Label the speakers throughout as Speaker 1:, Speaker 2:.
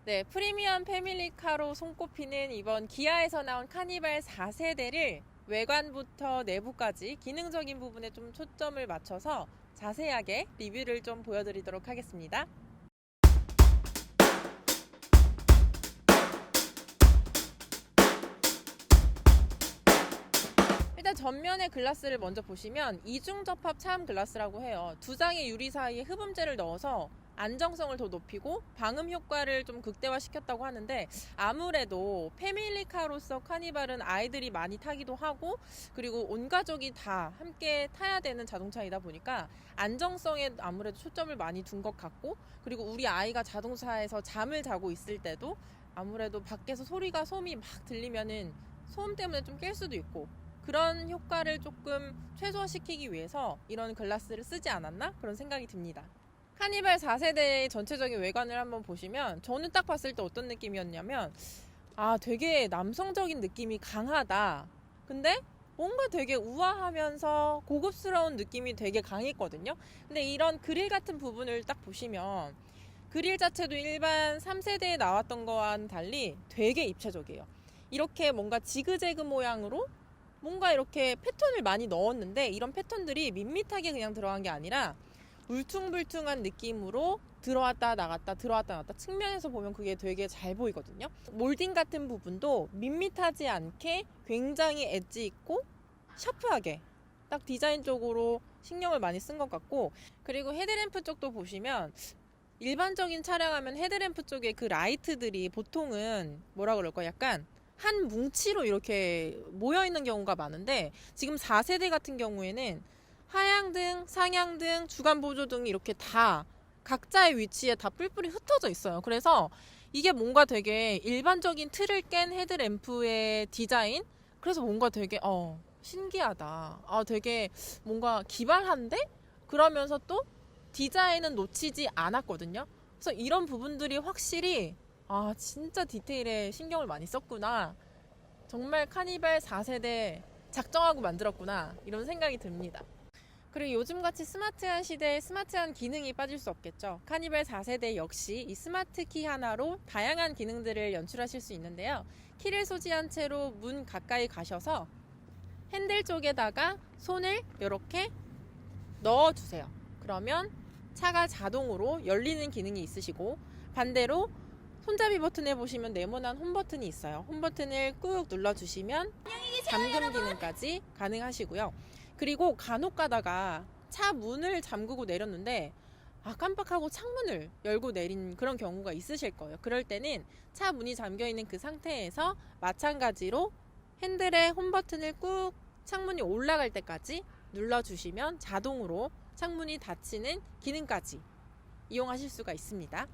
Speaker 1: 네, 프리미엄 패밀리카로 손꼽히는 이번 기아에서 나온 카니발 4세대를 외관부터 내부까지 기능적인 부분에 좀 초점을 맞춰서 자세하게 리뷰를 좀 보여드리도록 하겠습니다. 일단 전면의 글라스를 먼저 보시면 이중 접합 차음 글라스라고 해요. 두 장의 유리 사이에 흡음재를 넣어서 안정성을 더 높이고 방음 효과를 좀 극대화시켰다고 하는데, 아무래도 패밀리카로서 카니발은 아이들이 많이 타기도 하고 그리고 온 가족이 다 함께 타야 되는 자동차이다 보니까 안정성에 아무래도 초점을 많이 둔 것 같고, 그리고 우리 아이가 자동차에서 잠을 자고 있을 때도 아무래도 밖에서 소음이 막 들리면은 소음 때문에 좀 깰 수도 있고, 그런 효과를 조금 최소화시키기 위해서 이런 글라스를 쓰지 않았나? 그런 생각이 듭니다. 카니발 4세대의 전체적인 외관을 한번 보시면 저는 딱 봤을 때 어떤 느낌이었냐면, 되게 남성적인 느낌이 강하다. 근데 뭔가 되게 우아하면서 고급스러운 느낌이 되게 강했거든요. 근데 이런 그릴 같은 부분을 딱 보시면 그릴 자체도 일반 3세대에 나왔던 거와는 달리 되게 입체적이에요. 이렇게 뭔가 지그재그 모양으로 뭔가 이렇게 패턴을 많이 넣었는데, 이런 패턴들이 밋밋하게 그냥 들어간 게 아니라 울퉁불퉁한 느낌으로 들어왔다 나갔다 들어왔다 나갔다, 측면에서 보면 그게 되게 잘 보이거든요. 몰딩 같은 부분도 밋밋하지 않게 굉장히 엣지 있고 샤프하게 딱 디자인적으로 신경을 많이 쓴 것 같고, 그리고 헤드램프 쪽도 보시면 일반적인 차량하면 헤드램프 쪽에 그 라이트들이 보통은 뭐라 그럴까, 약간 한 뭉치로 이렇게 모여 있는 경우가 많은데, 지금 4세대 같은 경우에는 하향등, 상향등, 주간보조등이 이렇게 다 각자의 위치에 다 뿔뿔이 흩어져 있어요. 그래서 이게 뭔가 되게 일반적인 틀을 깬 헤드램프의 디자인? 그래서 뭔가 되게 신기하다. 되게 뭔가 기발한데? 그러면서 또 디자인은 놓치지 않았거든요. 그래서 이런 부분들이 확실히 진짜 디테일에 신경을 많이 썼구나. 정말 카니발 4세대 작정하고 만들었구나. 이런 생각이 듭니다. 그리고 요즘같이 스마트한 시대에 스마트한 기능이 빠질 수 없겠죠. 카니발 4세대 역시 이 스마트 키 하나로 다양한 기능들을 연출하실 수 있는데요. 키를 소지한 채로 문 가까이 가셔서 핸들 쪽에다가 손을 이렇게 넣어주세요. 그러면 차가 자동으로 열리는 기능이 있으시고, 반대로 손잡이 버튼에 보시면 네모난 홈 버튼이 있어요. 홈 버튼을 꾹 눌러주시면 잠금 기능까지 가능하시고요. 그리고 간혹 가다가 차 문을 잠그고 내렸는데 깜빡하고 창문을 열고 내린 그런 경우가 있으실 거예요. 그럴 때는 차 문이 잠겨 있는 그 상태에서 마찬가지로 핸들에 홈 버튼을 꾹 창문이 올라갈 때까지 눌러주시면 자동으로 창문이 닫히는 기능까지 이용하실 수가 있습니다.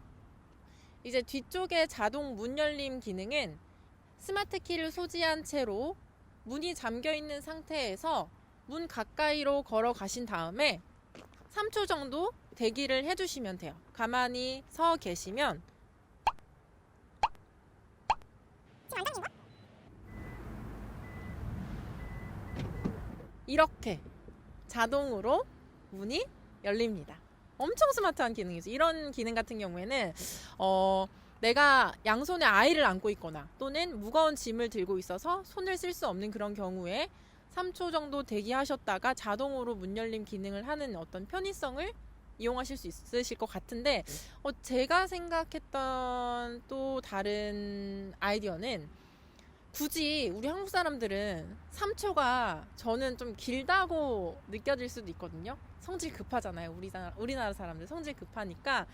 Speaker 1: 이제 뒤쪽에 자동 문 열림 기능은 스마트 키를 소지한 채로 문이 잠겨 있는 상태에서 문 가까이로 걸어가신 다음에 3초 정도 대기를 해주시면 돼요. 가만히 서 계시면 이렇게 자동으로 문이 열립니다. 엄청 스마트한 기능이죠. 이런 기능 같은 경우에는 내가 양손에 아이를 안고 있거나 또는 무거운 짐을 들고 있어서 손을 쓸 수 없는 그런 경우에 3초 정도 대기하셨다가 자동으로 문 열림 기능을 하는 어떤 편의성을 이용하실 수 있으실 것 같은데, 제가 생각했던 또 다른 아이디어는, 굳이 우리 한국 사람들은 3초가 저는 좀 길다고 느껴질 수도 있거든요. 성질 급하잖아요. 우리나라 사람들 성질 급하니까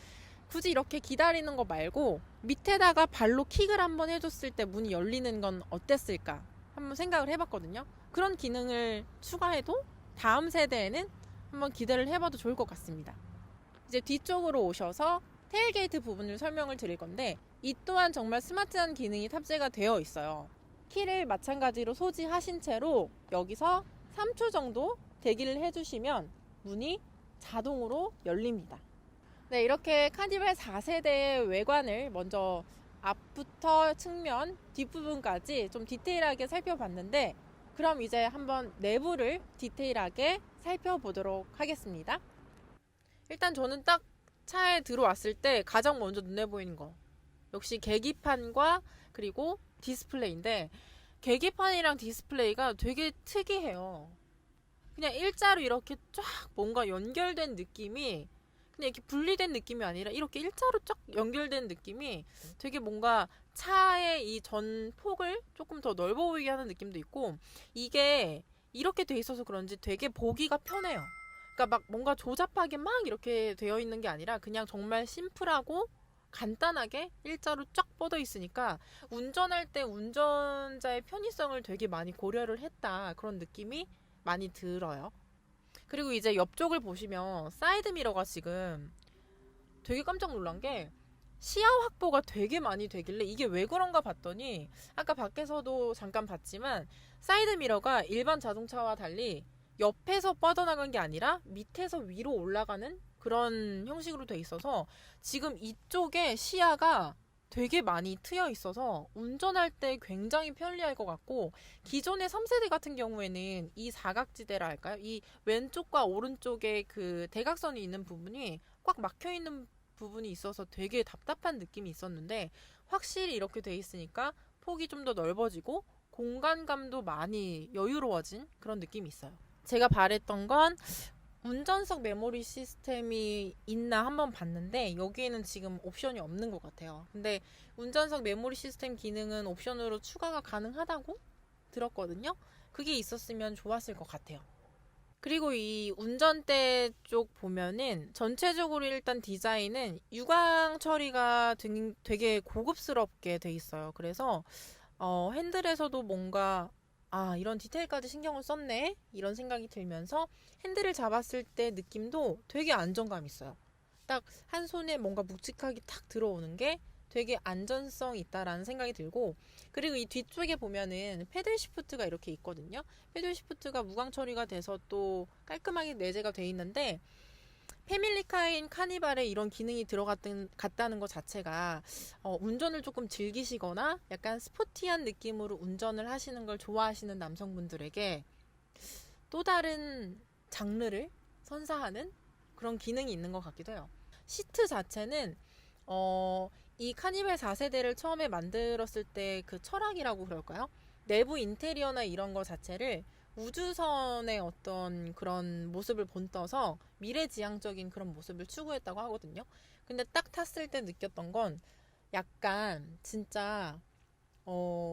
Speaker 1: 굳이 이렇게 기다리는 거 말고 밑에다가 발로 킥을 한번 해줬을 때 문이 열리는 건 어땠을까 한번 생각을 해봤거든요. 그런 기능을 추가해도 다음 세대에는 한번 기대를 해봐도 좋을 것 같습니다. 이제 뒤쪽으로 오셔서 테일게이트 부분을 설명을 드릴 건데, 이 또한 정말 스마트한 기능이 탑재가 되어 있어요. 키를 마찬가지로 소지하신 채로 여기서 3초 정도 대기를 해주시면 문이 자동으로 열립니다. 네, 이렇게 카니발 4세대의 외관을 먼저 앞부터 측면, 뒷부분까지 좀 디테일하게 살펴봤는데, 그럼 이제 한번 내부를 디테일하게 살펴보도록 하겠습니다. 일단 저는 딱 차에 들어왔을 때 가장 먼저 눈에 보이는 거, 역시 계기판과 그리고 디스플레이인데, 계기판이랑 디스플레이가 되게 특이해요. 그냥 일자로 이렇게 쫙 뭔가 연결된 느낌이, 그냥 이렇게 분리된 느낌이 아니라 이렇게 일자로 쫙 연결된 느낌이 되게 뭔가 차의 이 전폭을 조금 더 넓어 보이게 하는 느낌도 있고, 이게 이렇게 돼 있어서 그런지 되게 보기가 편해요. 그러니까 막 뭔가 조잡하게 막 이렇게 되어 있는 게 아니라 그냥 정말 심플하고 간단하게 일자로 쫙 뻗어 있으니까 운전할 때 운전자의 편의성을 되게 많이 고려를 했다, 그런 느낌이 많이 들어요. 그리고 이제 옆쪽을 보시면 사이드 미러가 지금 되게 깜짝 놀란 게 시야 확보가 되게 많이 되길래 이게 왜 그런가 봤더니, 아까 밖에서도 잠깐 봤지만 사이드 미러가 일반 자동차와 달리 옆에서 뻗어나간 게 아니라 밑에서 위로 올라가는 그런 형식으로 돼 있어서 지금 이쪽에 시야가 되게 많이 트여 있어서 운전할 때 굉장히 편리할 것 같고, 기존의 3세대 같은 경우에는 이 사각지대라 할까요? 이 왼쪽과 오른쪽에 그 대각선이 있는 부분이 꽉 막혀 있는 부분이 있어서 되게 답답한 느낌이 있었는데, 확실히 이렇게 돼 있으니까 폭이 좀 더 넓어지고 공간감도 많이 여유로워진 그런 느낌이 있어요. 제가 바랬던 건 운전석 메모리 시스템이 있나 한번 봤는데 여기에는 지금 옵션이 없는 것 같아요. 근데 운전석 메모리 시스템 기능은 옵션으로 추가가 가능하다고 들었거든요. 그게 있었으면 좋았을 것 같아요. 그리고 이 운전대 쪽 보면은 전체적으로 일단 디자인은 유광 처리가 되게 고급스럽게 돼 있어요. 그래서 핸들에서도 뭔가 이런 디테일까지 신경을 썼네, 이런 생각이 들면서 핸들을 잡았을 때 느낌도 되게 안정감 있어요. 딱 한 손에 뭔가 묵직하게 탁 들어오는 게 되게 안전성 있다라는 생각이 들고, 그리고 이 뒤쪽에 보면은 패들 시프트가 이렇게 있거든요. 패들 시프트가 무광 처리가 돼서 또 깔끔하게 내재가 돼 있는데, 패밀리카인 카니발에 이런 기능이 들어갔다는 것 자체가 운전을 조금 즐기시거나 약간 스포티한 느낌으로 운전을 하시는 걸 좋아하시는 남성분들에게 또 다른 장르를 선사하는 그런 기능이 있는 것 같기도 해요. 시트 자체는 이 카니발 4세대를 처음에 만들었을 때 그 철학이라고 그럴까요? 내부 인테리어나 이런 거 자체를 우주선의 어떤 그런 모습을 본떠서 미래지향적인 그런 모습을 추구했다고 하거든요. 근데 딱 탔을 때 느꼈던 건 약간 진짜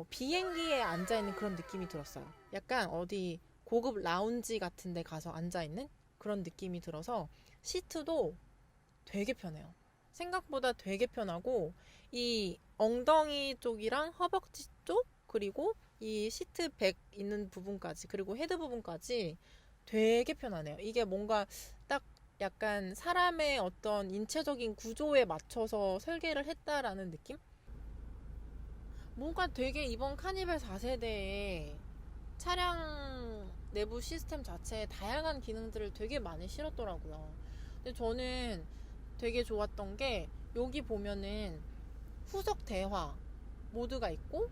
Speaker 1: 비행기에 앉아있는 그런 느낌이 들었어요. 약간 어디 고급 라운지 같은 데 가서 앉아있는 그런 느낌이 들어서 시트도 되게 편해요. 생각보다 되게 편하고, 이 엉덩이 쪽이랑 허벅지 쪽, 그리고 이 시트 백 있는 부분까지, 그리고 헤드 부분까지 되게 편하네요. 이게 뭔가 딱 약간 사람의 어떤 인체적인 구조에 맞춰서 설계를 했다라는 느낌? 뭔가 되게 이번 카니발 4세대에 차량 내부 시스템 자체에 다양한 기능들을 되게 많이 실었더라고요. 근데 저는 되게 좋았던 게 여기 보면은 후석 대화 모드가 있고,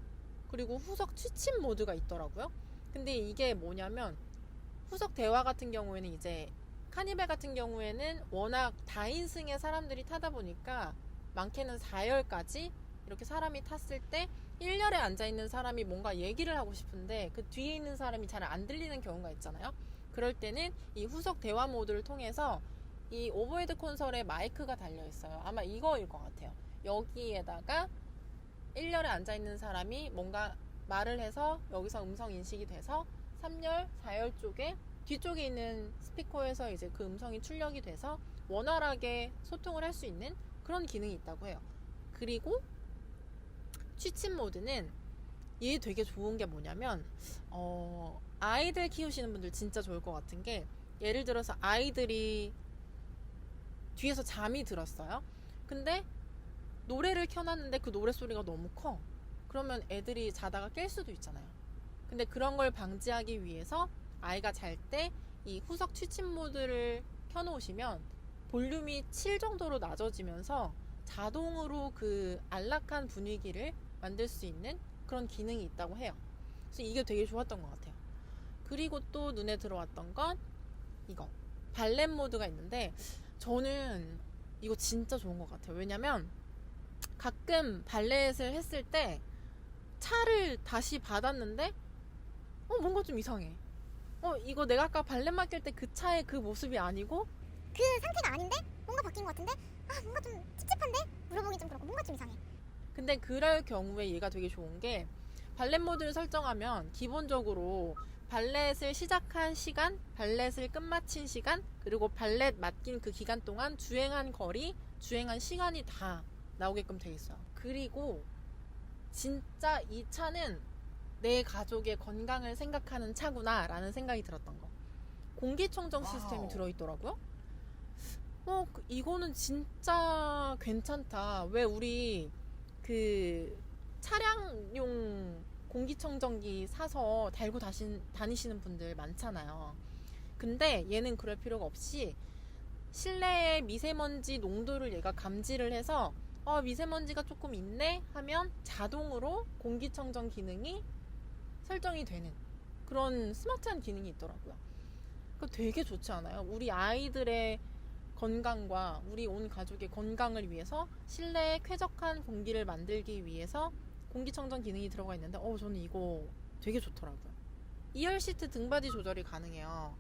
Speaker 1: 그리고 후석 취침 모드가 있더라고요. 근데 이게 뭐냐면, 후석 대화 같은 경우에는 이제 카니발 같은 경우에는 워낙 다인승의 사람들이 타다 보니까 많게는 4열까지 이렇게 사람이 탔을 때 1열에 앉아있는 사람이 뭔가 얘기를 하고 싶은데 그 뒤에 있는 사람이 잘 안 들리는 경우가 있잖아요. 그럴 때는 이 후석 대화 모드를 통해서 이 오버헤드 콘솔에 마이크가 달려있어요. 아마 이거일 것 같아요. 여기에다가 1열에 앉아있는 사람이 뭔가 말을 해서 여기서 음성 인식이 돼서 3열, 4열 쪽에 뒤쪽에 있는 스피커에서 이제 그 음성이 출력이 돼서 원활하게 소통을 할 수 있는 그런 기능이 있다고 해요. 그리고 취침 모드는 얘 되게 좋은 게 뭐냐면 아이들 키우시는 분들 진짜 좋을 것 같은 게, 예를 들어서 아이들이 뒤에서 잠이 들었어요. 근데 노래를 켜놨는데 그 노래 소리가 너무 커. 그러면 애들이 자다가 깰 수도 있잖아요. 근데 그런 걸 방지하기 위해서 아이가 잘 때 이 후석 취침 모드를 켜놓으시면 볼륨이 7 정도로 낮아지면서 자동으로 그 안락한 분위기를 만들 수 있는 그런 기능이 있다고 해요. 그래서 이게 되게 좋았던 것 같아요. 그리고 또 눈에 들어왔던 건 이거 발렛 모드가 있는데, 저는 이거 진짜 좋은 것 같아요. 왜냐면 가끔 발렛을 했을 때 차를 다시 받았는데 뭔가 좀 이상해. 이거 내가 아까 발렛 맡길 때 그 차의 그 모습이 아니고
Speaker 2: 그 상태가 아닌데 뭔가 바뀐 것 같은데 뭔가 좀 찝찝한데 물어보기 좀 그렇고 뭔가 좀 이상해.
Speaker 1: 근데 그럴 경우에 얘가 되게 좋은 게 발렛 모드를 설정하면 기본적으로 발렛을 시작한 시간, 발렛을 끝마친 시간, 그리고 발렛 맡긴 그 기간 동안 주행한 거리, 주행한 시간이 다 나오게끔 돼 있어요. 그리고 진짜 이 차는 내 가족의 건강을 생각하는 차구나 라는 생각이 들었던 거. 공기청정 시스템이 들어있더라고요. 이거는 진짜 괜찮다. 왜 우리 그 차량용 공기청정기 사서 달고 다니시는 분들 많잖아요. 근데 얘는 그럴 필요가 없이 실내의 미세먼지 농도를 얘가 감지를 해서 미세먼지가 조금 있네 하면 자동으로 공기청정 기능이 설정이 되는 그런 스마트한 기능이 있더라고요. 그거 되게 좋지 않아요? 우리 아이들의 건강과 우리 온 가족의 건강을 위해서 실내에 쾌적한 공기를 만들기 위해서 공기청정 기능이 들어가 있는데 저는 이거 되게 좋더라고요. 2열 시트 등받이 조절이 가능해요.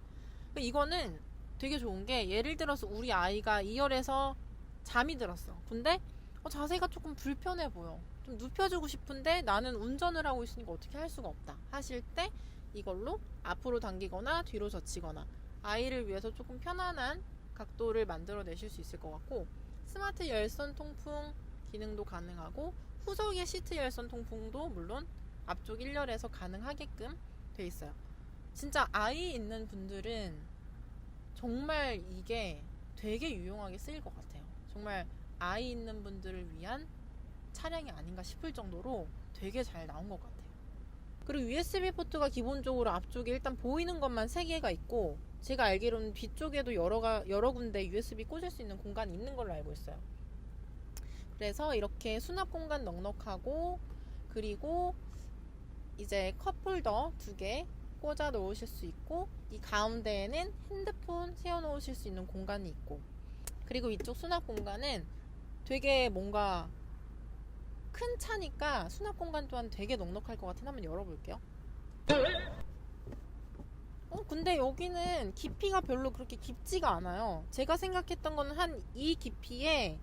Speaker 1: 이거는 되게 좋은 게 예를 들어서 우리 아이가 2열에서 잠이 들었어. 근데 자세가 조금 불편해 보여. 좀 눕혀주고 싶은데 나는 운전을 하고 있으니까 어떻게 할 수가 없다 하실 때 이걸로 앞으로 당기거나 뒤로 젖히거나 아이를 위해서 조금 편안한 각도를 만들어 내실 수 있을 것 같고, 스마트 열선 통풍 기능도 가능하고 후속의 시트 열선 통풍도 물론 앞쪽 1열에서 가능하게끔 돼 있어요. 진짜 아이 있는 분들은 정말 이게 되게 유용하게 쓰일 것 같아요. 정말 아이 있는 분들을 위한 차량이 아닌가 싶을 정도로 되게 잘 나온 것 같아요. 그리고 USB 포트가 기본적으로 앞쪽에 일단 보이는 것만 3개가 있고, 제가 알기로는 뒤쪽에도 여러 군데 USB 꽂을 수 있는 공간이 있는 걸로 알고 있어요. 그래서 이렇게 수납 공간 넉넉하고, 그리고 이제 컵홀더 2개 꽂아 놓으실 수 있고, 이 가운데에는 핸드폰 세워 놓으실 수 있는 공간이 있고, 그리고 이쪽 수납 공간은 되게 뭔가 큰 차니까 수납 공간 또한 되게 넉넉할 것 같은. 한번 열어볼게요. 근데 여기는 깊이가 별로 그렇게 깊지가 않아요. 제가 생각했던 거는 한 이 깊이에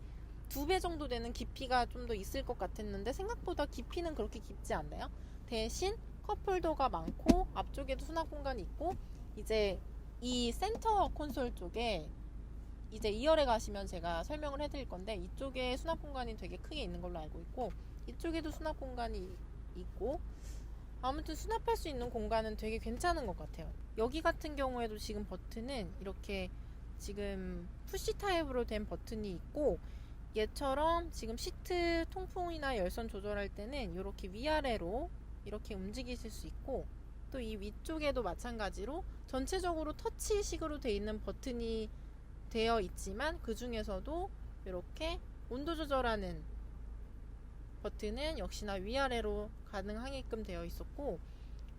Speaker 1: 2배 정도 되는 깊이가 좀 더 있을 것 같았는데 생각보다 깊이는 그렇게 깊지 않네요. 대신 컵홀더가 많고 앞쪽에도 수납 공간이 있고, 이제 이 센터 콘솔 쪽에 이제 2열에 가시면 제가 설명을 해드릴 건데, 이쪽에 수납 공간이 되게 크게 있는 걸로 알고 있고, 이쪽에도 수납 공간이 있고, 아무튼 수납할 수 있는 공간은 되게 괜찮은 것 같아요. 여기 같은 경우에도 지금 버튼은 이렇게 지금 푸시 타입으로 된 버튼이 있고, 얘처럼 지금 시트 통풍이나 열선 조절할 때는 이렇게 위아래로 이렇게 움직이실 수 있고, 또 이 위쪽에도 마찬가지로 전체적으로 터치식으로 되어 있는 버튼이 되어 있지만 그 중에서도 이렇게 온도 조절하는 버튼은 역시나 위아래로 가능하게끔 되어 있었고,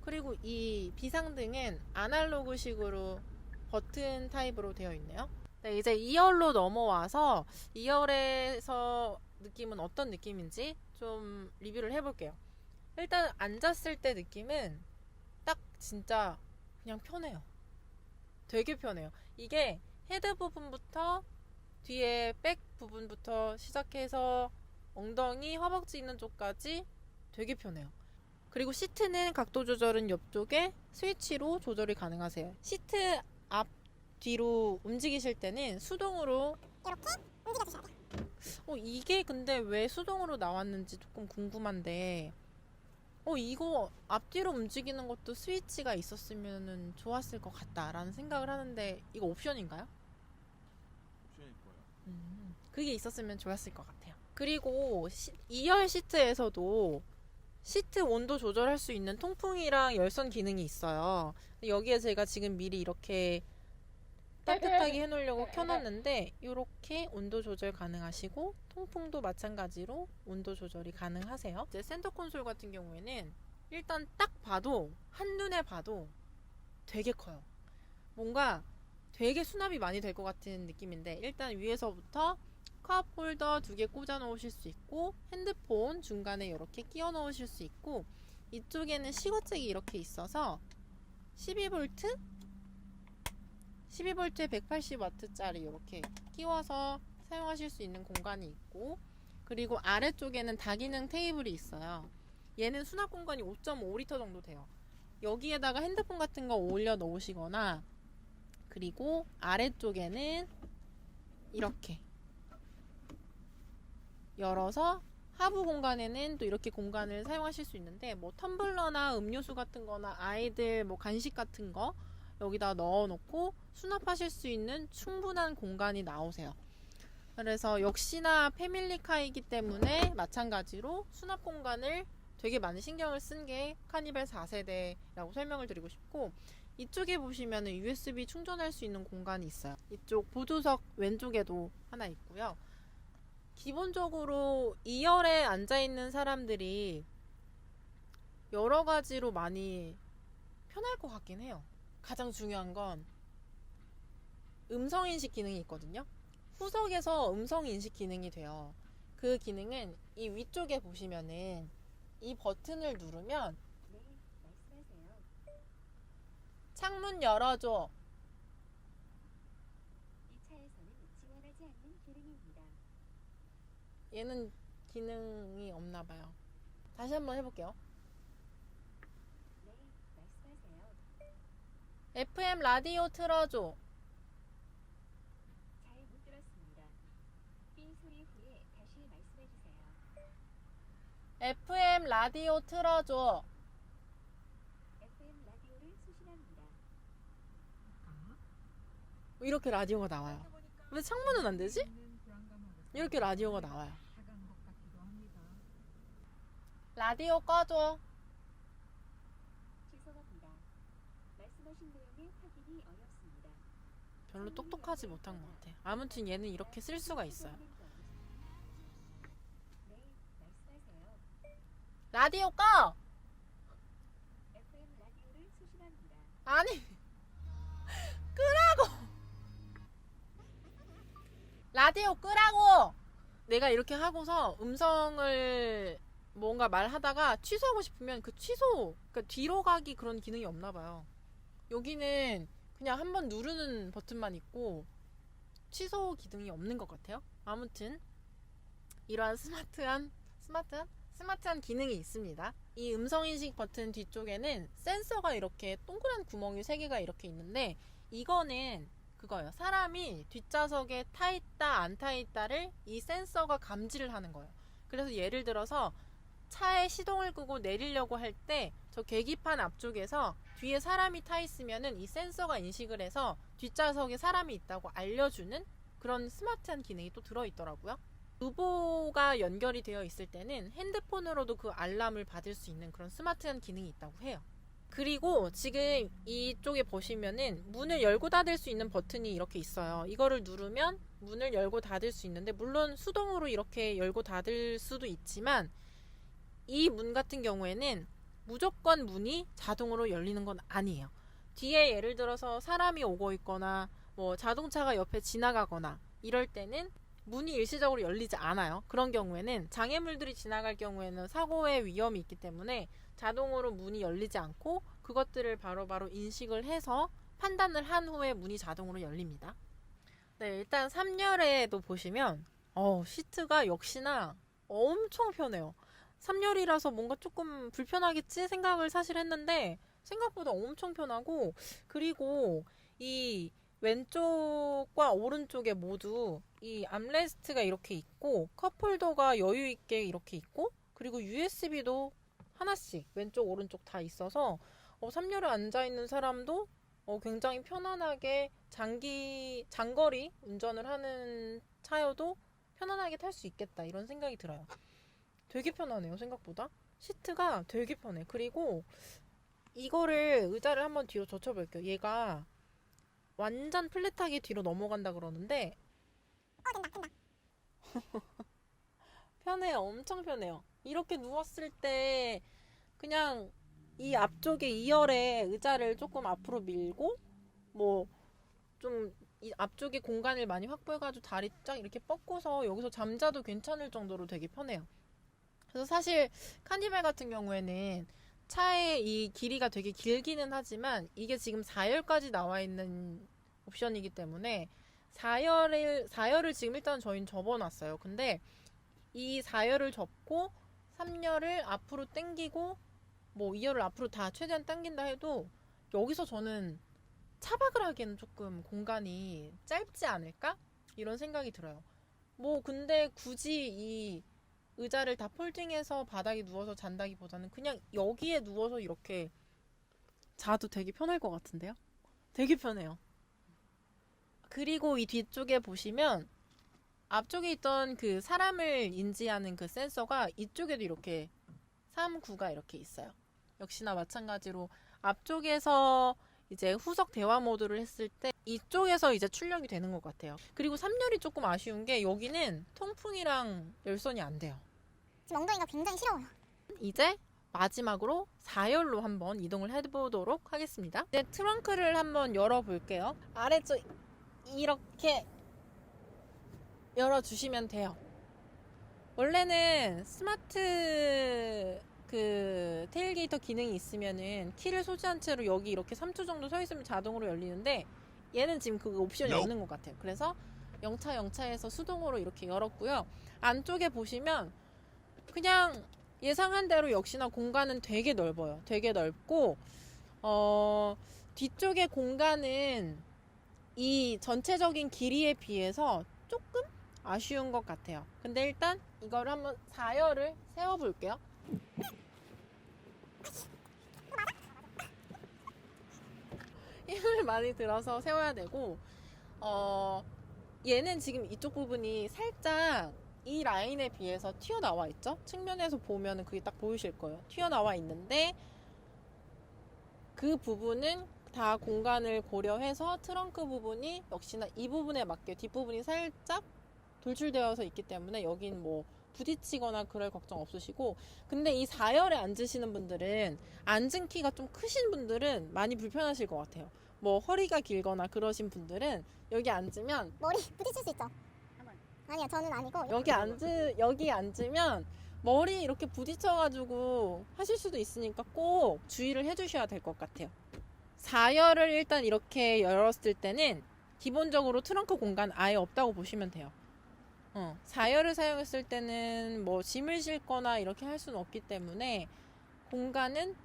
Speaker 1: 그리고 이 비상등은 아날로그식으로 버튼 타입으로 되어 있네요. 네, 이제 2열로 넘어와서 2열에서 느낌은 어떤 느낌인지 좀 리뷰를 해볼게요. 일단 앉았을 때 느낌은 딱 진짜 그냥 편해요. 되게 편해요. 이게 헤드 부분부터 뒤에 백 부분부터 시작해서 엉덩이, 허벅지 있는 쪽까지 되게 편해요. 그리고 시트는 각도 조절은 옆쪽에 스위치로 조절이 가능하세요. 시트 앞, 뒤로 움직이실 때는 수동으로
Speaker 2: 이렇게 움직여주셔야 돼요.
Speaker 1: 이게 근데 왜 수동으로 나왔는지 조금 궁금한데, 이거 앞뒤로 움직이는 것도 스위치가 있었으면 좋았을 것 같다라는 생각을 하는데, 이거 옵션인가요?
Speaker 3: 옵션일 거예요.
Speaker 1: 그게 있었으면 좋았을 것 같아요. 그리고 2열 시트에서도 시트 온도 조절할 수 있는 통풍이랑 열선 기능이 있어요. 여기에 제가 지금 미리 이렇게 따뜻하게 해놓으려고 켜놨는데, 이렇게 온도 조절 가능하시고 통풍도 마찬가지로 온도 조절이 가능하세요. 이제 센터 콘솔 같은 경우에는 일단 딱 봐도, 한눈에 봐도 되게 커요. 뭔가 되게 수납이 많이 될 것 같은 느낌인데, 일단 위에서부터 컵 홀더 2개 꽂아 놓으실 수 있고, 핸드폰 중간에 이렇게 끼워 넣으실 수 있고, 이쪽에는 시거잭이 이렇게 있어서 12V? 12V에 180W짜리 이렇게 끼워서 사용하실 수 있는 공간이 있고, 그리고 아래쪽에는 다기능 테이블이 있어요. 얘는 수납 공간이 5.5L 정도 돼요. 여기에다가 핸드폰 같은 거 올려 놓으시거나, 그리고 아래쪽에는 이렇게 열어서 하부 공간에는 또 이렇게 공간을 사용하실 수 있는데, 뭐 텀블러나 음료수 같은 거나 아이들 뭐 간식 같은 거 여기다 넣어 놓고 수납하실 수 있는 충분한 공간이 나오세요. 그래서 역시나 패밀리카이기 때문에 마찬가지로 수납 공간을 되게 많이 신경을 쓴 게 카니발 4세대라고 설명을 드리고 싶고, 이쪽에 보시면은 USB 충전할 수 있는 공간이 있어요. 이쪽 보조석 왼쪽에도 하나 있고요. 기본적으로 2열에 앉아있는 사람들이 여러 가지로 많이 편할 것 같긴 해요. 가장 중요한 건 음성인식 기능이 있거든요. 후석에서 음성인식 기능이 돼요. 그 기능은 이 위쪽에 보시면은 이 버튼을 누르면
Speaker 4: 네, 말씀하세요.
Speaker 1: 창문 열어줘.
Speaker 4: 이 차에서는 지원하지 않는 기능입니다.
Speaker 1: 얘는 기능이 없나 봐요. 다시 한번 해볼게요.
Speaker 4: 네, 말씀하세요.
Speaker 1: FM 라디오 틀어줘.
Speaker 4: 잘 못 들었습니다. 삐 소리 후에 다시 말씀해 주세요.
Speaker 1: FM 라디오 틀어줘.
Speaker 4: FM 라디오를 수신합니다.
Speaker 1: 이렇게 라디오가 나와요. 왜 창문은 안 되지? 이렇게 라디오가 나와요. 라디오 꺼줘.
Speaker 4: 죄송합니다. 말씀하신 내용의 확인이 어렵습니다.
Speaker 1: 별로 똑똑하지 못한 것 같아. 아무튼 얘는 이렇게 쓸 수가 있어요.
Speaker 4: 네, 말씀하세요.
Speaker 1: 라디오 꺼!
Speaker 4: FM 라디오를 수신합니다.
Speaker 1: 아니 끄라고. 라디오 끄라고. 내가 이렇게 하고서 음성을 뭔가 말하다가 취소하고 싶으면 그 취소, 그러니까 뒤로 가기 그런 기능이 없나 봐요. 여기는 그냥 한번 누르는 버튼만 있고 취소 기능이 없는 것 같아요. 아무튼 이러한 스마트한 기능이 있습니다. 이 음성인식 버튼 뒤쪽에는 센서가 이렇게 동그란 구멍이 3개가 이렇게 있는데, 이거는 그거예요. 사람이 뒷좌석에 타 있다 안 타 있다를 이 센서가 감지를 하는 거예요. 그래서 예를 들어서 차에 시동을 끄고 내리려고 할 때 저 계기판 앞쪽에서 뒤에 사람이 타 있으면은 이 센서가 인식을 해서 뒷좌석에 사람이 있다고 알려주는 그런 스마트한 기능이 또 들어있더라고요. 루보가 연결이 되어 있을 때는 핸드폰으로도 그 알람을 받을 수 있는 그런 스마트한 기능이 있다고 해요. 그리고 지금 이쪽에 보시면은 문을 열고 닫을 수 있는 버튼이 이렇게 있어요. 이거를 누르면 문을 열고 닫을 수 있는데, 물론 수동으로 이렇게 열고 닫을 수도 있지만 이 문 같은 경우에는 무조건 문이 자동으로 열리는 건 아니에요. 뒤에 예를 들어서 사람이 오고 있거나 뭐 자동차가 옆에 지나가거나 이럴 때는 문이 일시적으로 열리지 않아요. 그런 경우에는 장애물들이 지나갈 경우에는 사고의 위험이 있기 때문에 자동으로 문이 열리지 않고 그것들을 바로바로 인식을 해서 판단을 한 후에 문이 자동으로 열립니다. 네, 일단 3열에도 보시면 시트가 역시나 엄청 편해요. 3열이라서 뭔가 조금 불편하겠지 생각을 사실 했는데 생각보다 엄청 편하고, 그리고 이 왼쪽과 오른쪽에 모두 이 암레스트가 이렇게 있고 컵홀더가 여유 있게 이렇게 있고, 그리고 USB도 하나씩 왼쪽 오른쪽 다 있어서 3열에 앉아있는 사람도 굉장히 편안하게 장거리 운전을 하는 차여도 편안하게 탈 수 있겠다 이런 생각이 들어요. 되게 편하네요. 생각보다 시트가 되게 편해. 그리고 이거를 의자를 한번 뒤로 젖혀볼게요. 얘가 완전 플랫하게 뒤로 넘어간다 그러는데
Speaker 2: 된다.
Speaker 1: 편해요. 엄청 편해요. 이렇게 누웠을 때 그냥 이 앞쪽에 2열에 의자를 조금 앞으로 밀고 뭐 좀 이 앞쪽에 공간을 많이 확보해가지고 다리 쫙 이렇게 뻗고서 여기서 잠자도 괜찮을 정도로 되게 편해요. 그래서 사실 카니발 같은 경우에는 차의 이 길이가 되게 길기는 하지만 이게 지금 4열까지 나와 있는 옵션이기 때문에 4열을 지금 일단 저희는 접어놨어요. 근데 이 4열을 접고 3열을 앞으로 당기고 뭐 2열을 앞으로 다 최대한 당긴다 해도 여기서 저는 차박을 하기에는 조금 공간이 짧지 않을까? 이런 생각이 들어요. 뭐 근데 굳이 이 의자를 다 폴딩해서 바닥에 누워서 잔다기보다는 그냥 여기에 누워서 이렇게 자도 되게 편할 것 같은데요? 되게 편해요. 그리고 이 뒤쪽에 보시면 앞쪽에 있던 그 사람을 인지하는 그 센서가 이쪽에도 이렇게 3구가 이렇게 있어요. 역시나 마찬가지로 앞쪽에서 이제 후석 대화 모드를 했을 때 이쪽에서 이제 출력이 되는 것 같아요. 그리고 3열이 조금 아쉬운 게 여기는 통풍이랑 열선이 안 돼요.
Speaker 2: 지금 엉덩이가 굉장히 시려워요.
Speaker 1: 이제 마지막으로 4열로 한번 이동을 해보도록 하겠습니다. 이제 트렁크를 한번 열어볼게요. 아래쪽 이렇게 열어주시면 돼요. 원래는 스마트 그 테일게이터 기능이 있으면은 키를 소지한 채로 여기 이렇게 3초 정도 서 있으면 자동으로 열리는데 얘는 지금 그 옵션이 없는 것 같아요. 그래서 영차에서 수동으로 이렇게 열었고요. 안쪽에 보시면 그냥 예상한 대로 역시나 공간은 되게 넓어요. 되게 넓고 뒤쪽에 공간은 이 전체적인 길이에 비해서 조금 아쉬운 것 같아요. 근데 일단 이걸 한번 4열을 세워볼게요. 힘을 많이 들어서 세워야 되고 얘는 지금 이쪽 부분이 살짝 이 라인에 비해서 튀어나와 있죠? 측면에서 보면 그게 딱 보이실 거예요. 튀어나와 있는데 그 부분은 다 공간을 고려해서 트렁크 부분이 역시나 이 부분에 맞게 뒷부분이 살짝 돌출되어서 있기 때문에 여긴 뭐 부딪히거나 그럴 걱정 없으시고, 근데 이 4열에 앉으시는 분들은 앉은 키가 좀 크신 분들은 많이 불편하실 것 같아요. 뭐 허리가 길거나 그러신 분들은 여기 앉으면
Speaker 2: 머리 부딪힐 수 있죠? 아니요, 저는 아니고.
Speaker 1: 여기 앉으면 머리 이렇게 부딪혀가지고 하실 수도 있으니까 꼭 주의를 해주셔야 될 것 같아요. 4열을 일단 이렇게 열었을 때는 기본적으로 트렁크 공간 아예 없다고 보시면 돼요. 4열을 사용했을 때는 뭐 짐을 싣거나 이렇게 할 수는 없기 때문에 공간은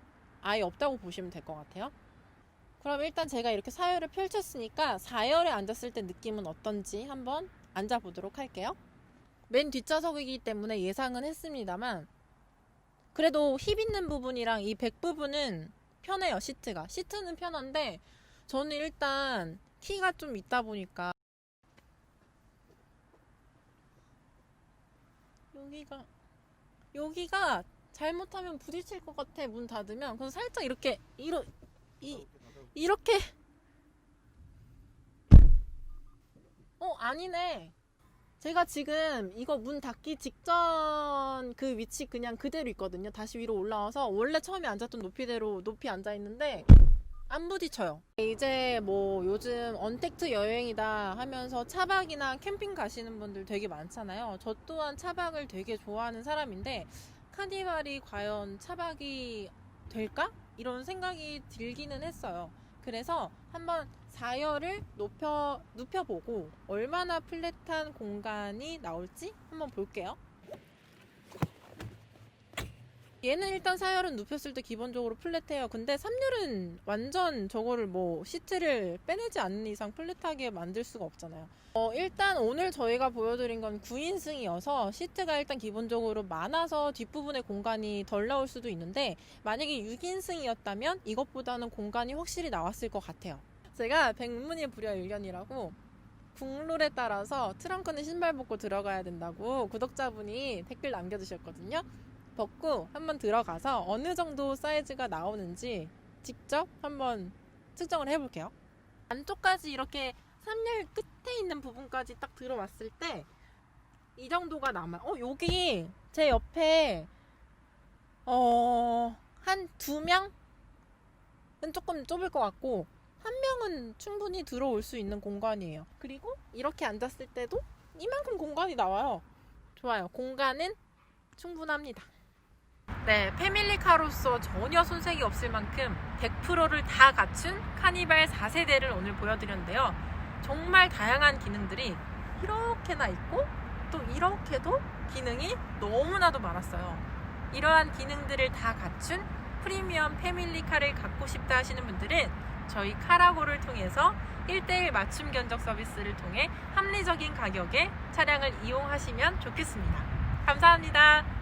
Speaker 1: 아예 없다고 보시면 될 것 같아요. 그럼 일단 제가 이렇게 4열을 펼쳤으니까 4열에 앉았을 때 느낌은 어떤지 한번 앉아보도록 할게요. 맨 뒷좌석이기 때문에 예상은 했습니다만 그래도 힙 있는 부분이랑 이 백 부분은 편해요. 시트는 편한데 저는 일단 키가 좀 있다 보니까 여기가 잘못하면 부딪힐 것 같아. 문 닫으면. 그래서 살짝 이렇게 이렇게 아니네. 제가 지금 이거 문 닫기 직전 그 위치 그냥 그대로 있거든요. 다시 위로 올라와서 원래 처음에 앉았던 높이대로 높이 앉아 있는데 안 부딪혀요. 이제 뭐 요즘 언택트 여행이다 하면서 차박이나 캠핑 가시는 분들 되게 많잖아요. 저 또한 차박을 되게 좋아하는 사람인데 카니발이 과연 차박이 될까? 이런 생각이 들기는 했어요. 그래서 한번 4열을 눕혀보고 얼마나 플랫한 공간이 나올지 한번 볼게요. 얘는 일단 4열은 눕혔을 때 기본적으로 플랫해요. 근데 3열은 완전 저거를 뭐 시트를 빼내지 않는 이상 플랫하게 만들 수가 없잖아요. 일단 오늘 저희가 보여드린 건 9인승이어서 시트가 일단 기본적으로 많아서 뒷부분에 공간이 덜 나올 수도 있는데 만약에 6인승이었다면 이것보다는 공간이 확실히 나왔을 것 같아요. 제가 백문이 불여일견이라고 국룰에 따라서 트렁크는 신발 벗고 들어가야 된다고 구독자분이 댓글 남겨주셨거든요. 벗고 한번 들어가서 어느 정도 사이즈가 나오는지 직접 한번 측정을 해볼게요. 안쪽까지 이렇게 3열 끝에 있는 부분까지 딱 들어왔을 때 이 정도가 남아요. 여기 제 옆에 한 2명은 조금 좁을 것 같고 한 명은 충분히 들어올 수 있는 공간이에요. 그리고 이렇게 앉았을 때도 이만큼 공간이 나와요. 좋아요. 공간은 충분합니다. 네, 패밀리카로서 전혀 손색이 없을 만큼 100%를 다 갖춘 카니발 4세대를 오늘 보여드렸는데요. 정말 다양한 기능들이 이렇게나 있고 또 이렇게도 기능이 너무나도 많았어요. 이러한 기능들을 다 갖춘 프리미엄 패밀리카를 갖고 싶다 하시는 분들은 저희 카라고를 통해서 1:1 맞춤 견적 서비스를 통해 합리적인 가격에 차량을 이용하시면 좋겠습니다. 감사합니다.